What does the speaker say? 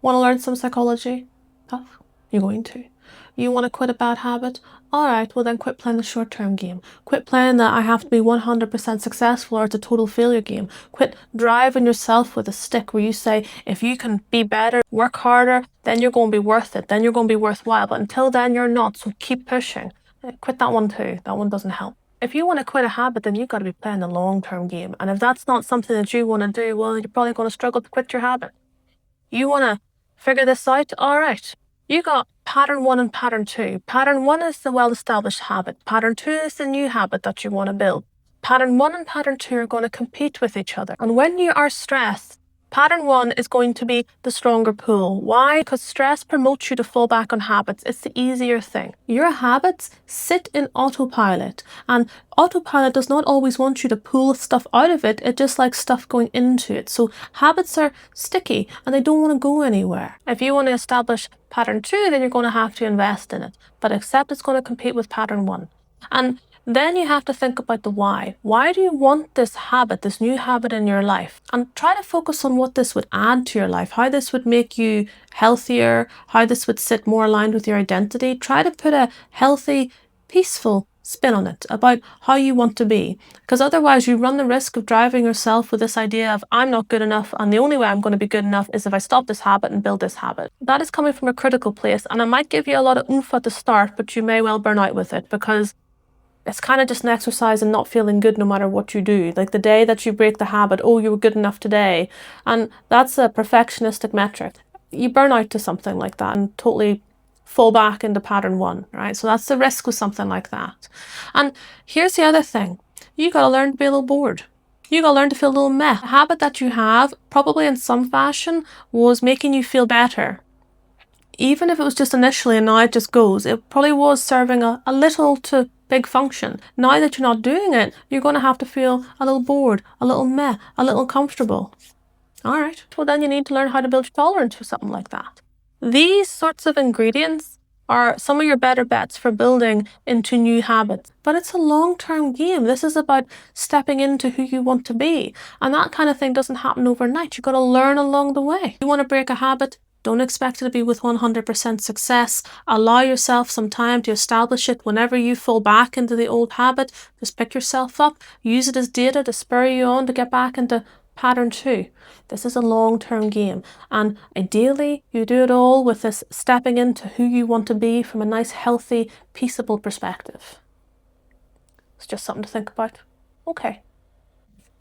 Want to learn some psychology? Tough. You're going to. You want to quit a bad habit? Alright, well then quit playing the short-term game. Quit playing that I have to be 100% successful or it's a total failure game. Quit driving yourself with a stick where you say, if you can be better, work harder, then you're going to be worth it, then you're going to be worthwhile. But until then, you're not, so keep pushing. Quit that one too. That one doesn't help. If you want to quit a habit, then you've got to be playing the long-term game. And if that's not something that you want to do, well, you're probably going to struggle to quit your habit. You want to figure this out? All right. You got pattern 1 and pattern 2. Pattern 1 is the well-established habit. Pattern 2 is the new habit that you want to build. Pattern 1 and pattern 2 are going to compete with each other. And when you are stressed, pattern 1 is going to be the stronger pull. Why? Because stress promotes you to fall back on habits. It's the easier thing. Your habits sit in autopilot, and autopilot does not always want you to pull stuff out of it. It just likes stuff going into it. So habits are sticky and they don't want to go anywhere. If you want to establish pattern 2, then you're going to have to invest in it. But accept it's going to compete with pattern 1. And then you have to think about the why. Why do you want this habit, this new habit in your life? And try to focus on what this would add to your life, how this would make you healthier, how this would sit more aligned with your identity. Try to put a healthy, peaceful spin on it about how you want to be. Because otherwise you run the risk of driving yourself with this idea of I'm not good enough and the only way I'm going to be good enough is if I stop this habit and build this habit. That is coming from a critical place, and it might give you a lot of oomph at the start, but you may well burn out with it because it's kind of just an exercise in not feeling good no matter what you do. Like the day that you break the habit, oh, you were good enough today. And that's a perfectionistic metric. You burn out to something like that and totally fall back into pattern 1, right? So that's the risk with something like that. And here's the other thing. You got to learn to be a little bored. You got to learn to feel a little meh. A habit that you have, probably in some fashion, was making you feel better. Even if it was just initially and now it just goes, it probably was serving a little to big function. Now that you're not doing it, you're going to have to feel a little bored, a little meh, a little uncomfortable. All right, well then you need to learn how to build your tolerance for something like that. These sorts of ingredients are some of your better bets for building into new habits. But it's a long-term game. This is about stepping into who you want to be. And that kind of thing doesn't happen overnight. You've got to learn along the way. You want to break a habit? Don't expect it to be with 100% success. Allow yourself some time to establish it. Whenever you fall back into the old habit, just pick yourself up, use it as data to spur you on to get back into pattern 2. This is a long-term game, and ideally you do it all with this stepping into who you want to be from a nice, healthy, peaceable perspective. It's just something to think about. Okay.